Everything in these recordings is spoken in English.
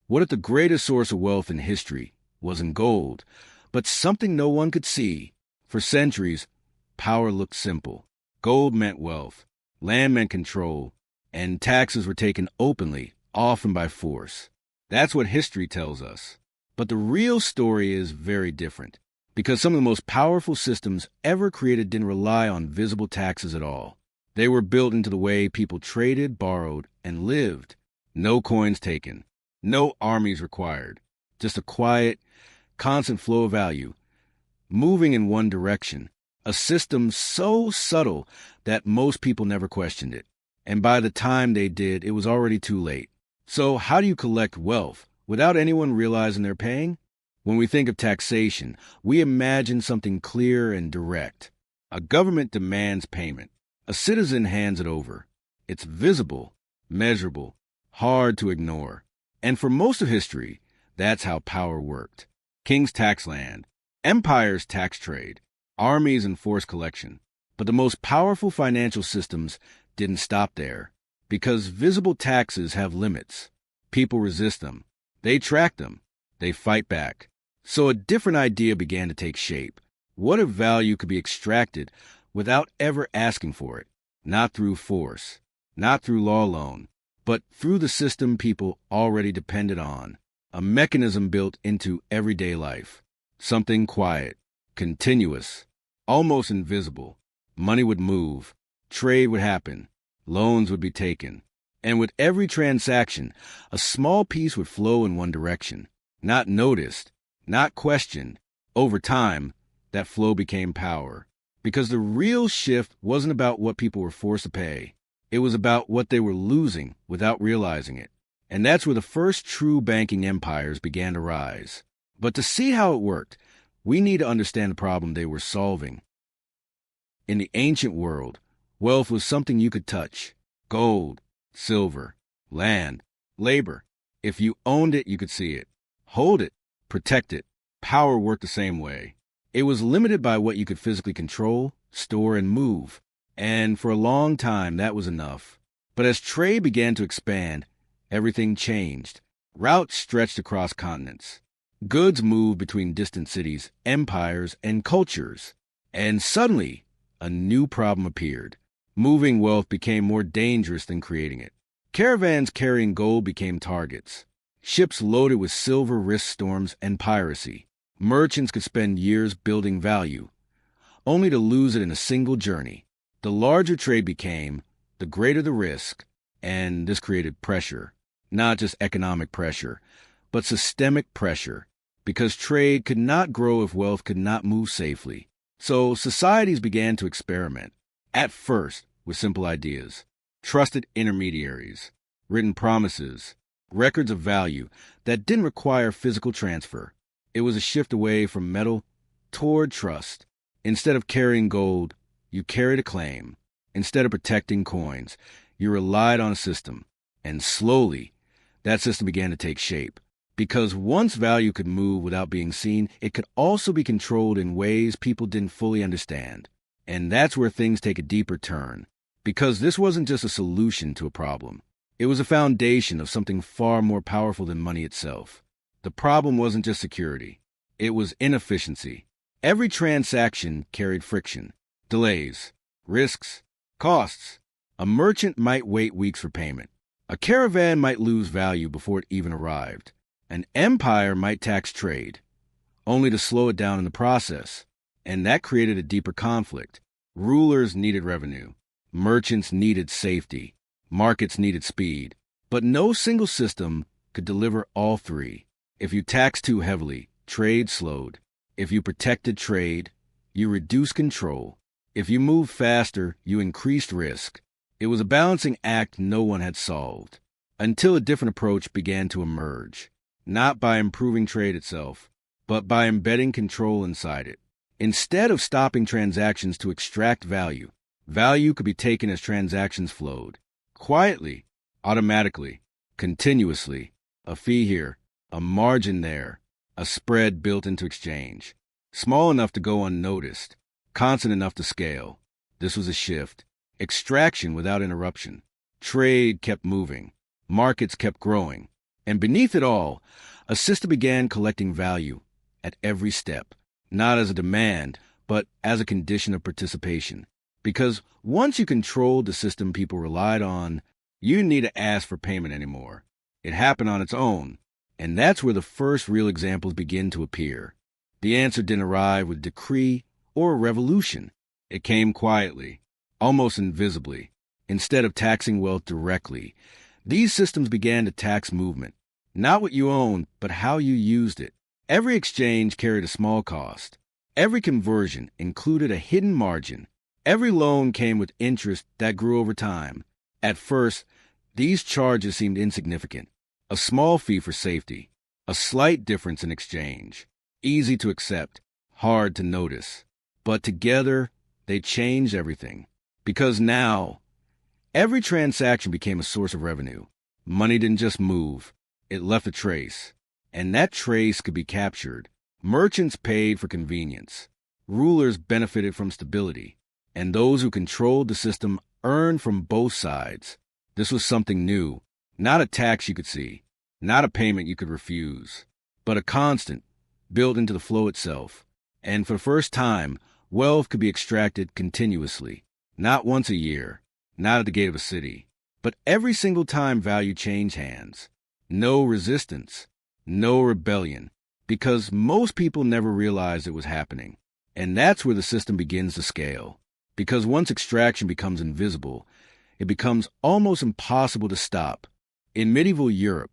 What if the greatest source of wealth in history wasn't gold, but something no one could see? For centuries, power looked simple. Gold meant wealth, land meant control, and taxes were taken openly, often by force. That's what history tells us. But the real story is very different, because some of the most powerful systems ever created didn't rely on visible taxes at all. They were built into the way people traded, borrowed, and lived. No coins taken, no armies required, just a quiet, constant flow of value, moving in one direction, a system so subtle that most people never questioned it. And by the time they did, it was already too late. So how do you collect wealth without anyone realizing they're paying? When we think of taxation, we imagine something clear and direct. A government demands payment. A citizen hands it over. It's visible, measurable, hard to ignore. And for most of history, that's how power worked. Kings tax land, empires tax trade, armies enforce collection. But the most powerful financial systems didn't stop there, because visible taxes have limits. People resist them. They track them. They fight back. So a different idea began to take shape. What if value could be extracted without ever asking for it? Not through force, not through law alone, but through the system people already depended on. A mechanism built into everyday life. Something quiet, continuous, almost invisible. Money would move, trade would happen, loans would be taken. And with every transaction, a small piece would flow in one direction. Not noticed, not questioned. Over time, that flow became power. Because the real shift wasn't about what people were forced to pay. It was about what they were losing without realizing it. And that's where the first true banking empires began to rise. But to see how it worked, we need to understand the problem they were solving. In the ancient world, wealth was something you could touch. Gold, silver, land, labor. If you owned it, you could see it. Hold it, protect it. Power worked the same way. It was limited by what you could physically control, store, and move. And for a long time, that was enough. But as trade began to expand, everything changed. Routes stretched across continents. Goods moved between distant cities, empires, and cultures. And suddenly, a new problem appeared. Moving wealth became more dangerous than creating it. Caravans carrying gold became targets. Ships loaded with silver risked storms and piracy. Merchants could spend years building value, only to lose it in a single journey. The larger trade became, the greater the risk, and this created pressure. Not just economic pressure, but systemic pressure, because trade could not grow if wealth could not move safely. So societies began to experiment, at first with simple ideas, trusted intermediaries, written promises, records of value that didn't require physical transfer. It was a shift away from metal toward trust. Instead of carrying gold, you carried a claim. Instead of protecting coins, you relied on a system. And slowly, that system began to take shape. Because once value could move without being seen, it could also be controlled in ways people didn't fully understand. And that's where things take a deeper turn. Because this wasn't just a solution to a problem. It was a foundation of something far more powerful than money itself. The problem wasn't just security. It was inefficiency. Every transaction carried friction, delays, risks, costs. A merchant might wait weeks for payment. A caravan might lose value before it even arrived. An empire might tax trade, only to slow it down in the process. And that created a deeper conflict. Rulers needed revenue. Merchants needed safety. Markets needed speed. But no single system could deliver all three. If you taxed too heavily, trade slowed. If you protected trade, you reduced control. If you moved faster, you increased risk. It was a balancing act no one had solved, until a different approach began to emerge. Not by improving trade itself, but by embedding control inside it. Instead of stopping transactions to extract value, value could be taken as transactions flowed. Quietly, automatically, continuously. A fee here, a margin there, a spread built into exchange. Small enough to go unnoticed, constant enough to scale. This was a shift. Extraction without interruption. Trade kept moving. Markets kept growing. And beneath it all, a system began collecting value at every step, not as a demand, but as a condition of participation. Because once you controlled the system people relied on, you didn't need to ask for payment anymore. It happened on its own. And that's where the first real examples begin to appear. The answer didn't arrive with decree or a revolution. It came quietly, almost invisibly. Instead of taxing wealth directly, these systems began to tax movement. Not what you owned, but how you used it. Every exchange carried a small cost. Every conversion included a hidden margin. Every loan came with interest that grew over time. At first, these charges seemed insignificant. A small fee for safety, a slight difference in exchange. Easy to accept, hard to notice. But together, they changed everything. Because now, every transaction became a source of revenue. Money didn't just move, it left a trace. And that trace could be captured. Merchants paid for convenience. Rulers benefited from stability. And those who controlled the system earned from both sides. This was something new, not a tax you could see, not a payment you could refuse, but a constant built into the flow itself. And for the first time, wealth could be extracted continuously, not once a year, not at the gate of a city, but every single time value changed hands. No resistance, no rebellion, because most people never realized it was happening. And that's where the system begins to scale. Because once extraction becomes invisible, it becomes almost impossible to stop. In medieval Europe,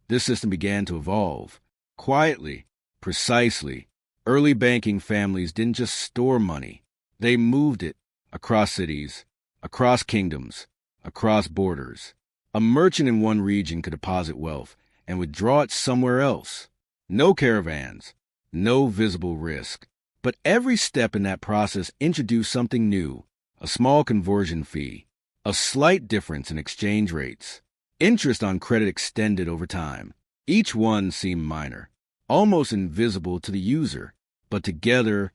this system began to evolve. Quietly, precisely, early banking families didn't just store money. They moved it across cities, across kingdoms, across borders. A merchant in one region could deposit wealth and withdraw it somewhere else. No caravans, no visible risk. But every step in that process introduced something new, a small conversion fee, a slight difference in exchange rates. Interest on credit extended over time. Each one seemed minor, almost invisible to the user, but together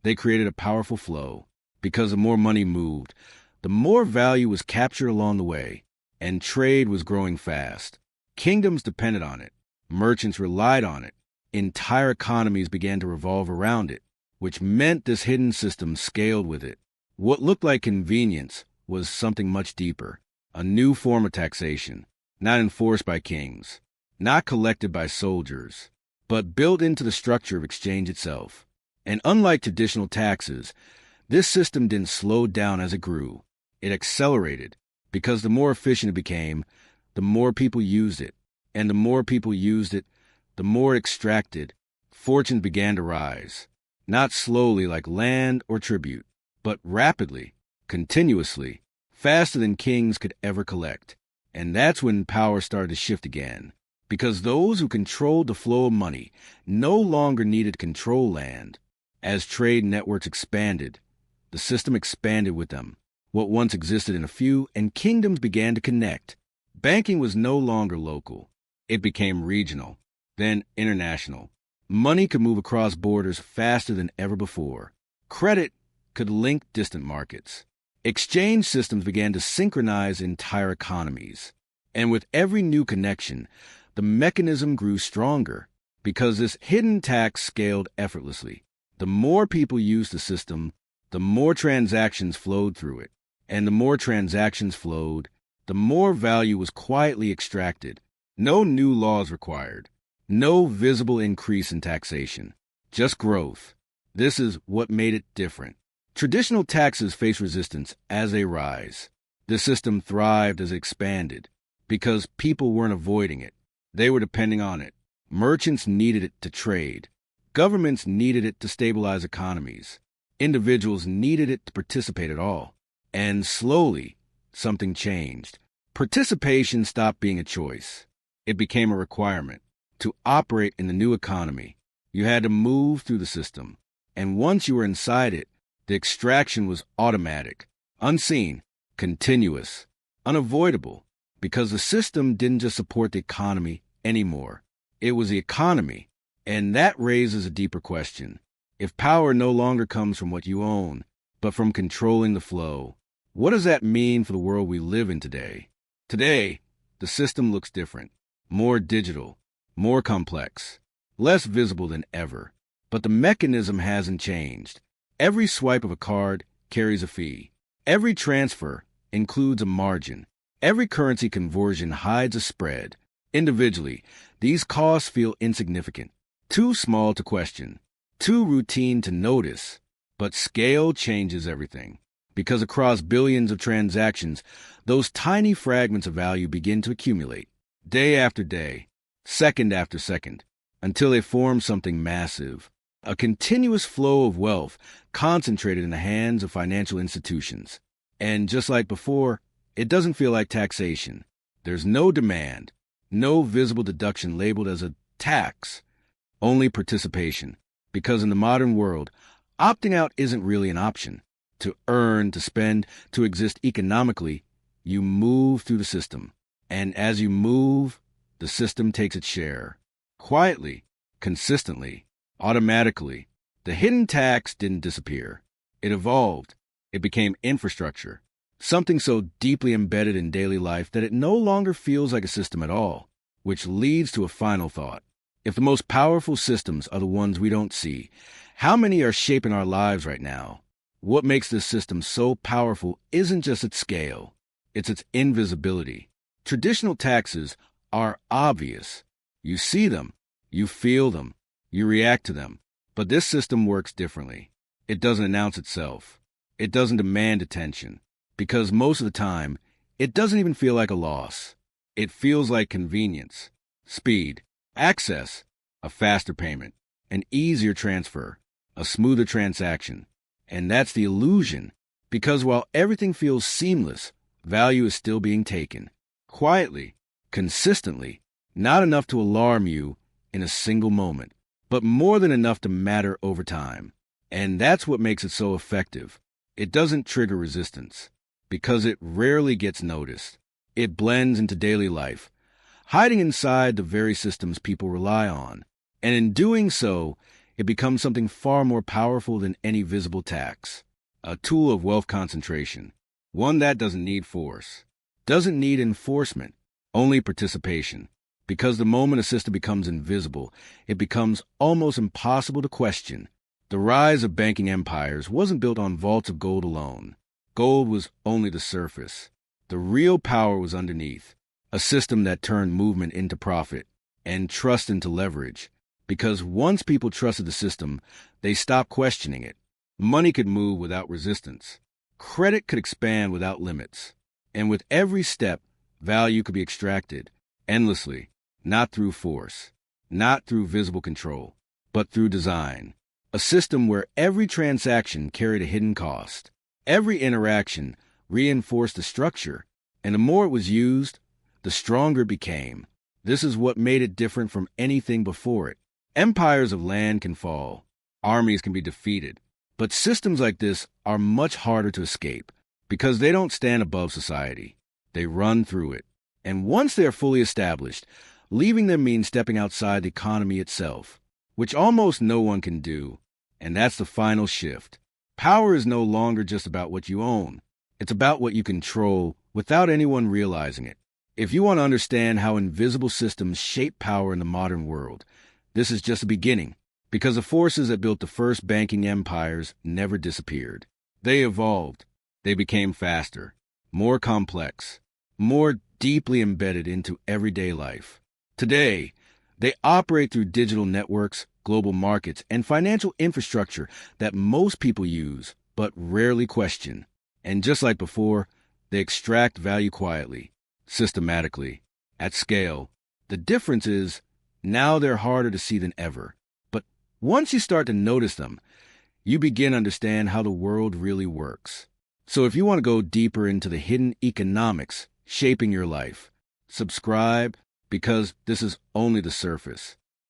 they created a powerful flow. Because the more money moved, the more value was captured along the way, and trade was growing fast. Kingdoms depended on it. Merchants relied on it. Entire economies began to revolve around it, which meant this hidden system scaled with it. What looked like convenience was something much deeper, a new form of taxation, not enforced by kings, not collected by soldiers, but built into the structure of exchange itself. And unlike traditional taxes, this system didn't slow down as it grew. It accelerated, because the more efficient it became, the more people used it. And the more people used it, the more it extracted. Fortunes began to rise. Not slowly like land or tribute, but rapidly, continuously, faster than kings could ever collect. And that's when power started to shift again, because those who controlled the flow of money no longer needed to control land. As trade networks expanded, the system expanded with them. What once existed in a few, and kingdoms began to connect. Banking was no longer local. It became regional, then international. Money could move across borders faster than ever before. Credit could link distant markets. Exchange systems began to synchronize entire economies. And with every new connection, the mechanism grew stronger, because this hidden tax scaled effortlessly. The more people used the system, the more transactions flowed through it. And the more transactions flowed, the more value was quietly extracted. No new laws required. No visible increase in taxation, just growth. This is what made it different. Traditional taxes face resistance as they rise. The system thrived as it expanded, because people weren't avoiding it. They were depending on it. Merchants needed it to trade. Governments needed it to stabilize economies. Individuals needed it to participate at all. And slowly, something changed. Participation stopped being a choice. It became a requirement. To operate in the new economy, you had to move through the system. And once you were inside it, the extraction was automatic, unseen, continuous, unavoidable, because the system didn't just support the economy anymore. It was the economy. And that raises a deeper question. If power no longer comes from what you own, but from controlling the flow, what does that mean for the world we live in today? Today, the system looks different. more digital, more complex, less visible than ever. But the mechanism hasn't changed. Every swipe of a card carries a fee. Every transfer includes a margin. Every currency conversion hides a spread. Individually, these costs feel insignificant, too small to question, too routine to notice. But scale changes everything. Because across billions of transactions, those tiny fragments of value begin to accumulate, day after day, second after second, until they form something massive. A continuous flow of wealth concentrated in the hands of financial institutions. And just like before, it doesn't feel like taxation. There's no demand, no visible deduction labeled as a tax, only participation. Because in the modern world, opting out isn't really an option. To earn, to spend, to exist economically, you move through the system. And as you move, the system takes its share. Quietly, consistently, automatically. The hidden tax didn't disappear. It evolved. It became infrastructure. Something so deeply embedded in daily life that it no longer feels like a system at all. Which leads to a final thought. If the most powerful systems are the ones we don't see, how many are shaping our lives right now? What makes this system so powerful isn't just its scale, it's its invisibility. Traditional taxes are obvious. You see them, you feel them, you react to them. But this system works differently. It doesn't announce itself. It doesn't demand attention. Because most of the time, it doesn't even feel like a loss. It feels like convenience, speed, access, a faster payment, an easier transfer, a smoother transaction. And that's the illusion, because while everything feels seamless, value is still being taken. Quietly, consistently, not enough to alarm you in a single moment, but more than enough to matter over time. And that's what makes it so effective. It doesn't trigger resistance, because it rarely gets noticed. It blends into daily life, hiding inside the very systems people rely on. And in doing so, it becomes something far more powerful than any visible tax. A tool of wealth concentration. One that doesn't need force. Doesn't need enforcement. Only participation. Because the moment a system becomes invisible, it becomes almost impossible to question. The rise of banking empires wasn't built on vaults of gold alone. Gold was only the surface. The real power was underneath. A system that turned movement into profit and trust into leverage. Because once people trusted the system, they stopped questioning it. Money could move without resistance. Credit could expand without limits. And with every step, value could be extracted endlessly, not through force, not through visible control, but through design. A system where every transaction carried a hidden cost. Every interaction reinforced the structure, and the more it was used, the stronger it became. This is what made it different from anything before it. Empires of land can fall, armies can be defeated, but systems like this are much harder to escape because they don't stand above society. They run through it. And once they are fully established, leaving them means stepping outside the economy itself, which almost no one can do. And that's the final shift. Power is no longer just about what you own. It's about what you control without anyone realizing it. If you want to understand how invisible systems shape power in the modern world, this is just the beginning, because the forces that built the first banking empires never disappeared. They evolved. They became faster, more complex, more deeply embedded into everyday life. Today, they operate through digital networks, global markets, and financial infrastructure that most people use but rarely question. And just like before, they extract value quietly, systematically, at scale. The difference is, now they're harder to see than ever. But once you start to notice them, you begin to understand how the world really works. So if you want to go deeper into the hidden economics shaping your life, subscribe, because this is only the surface.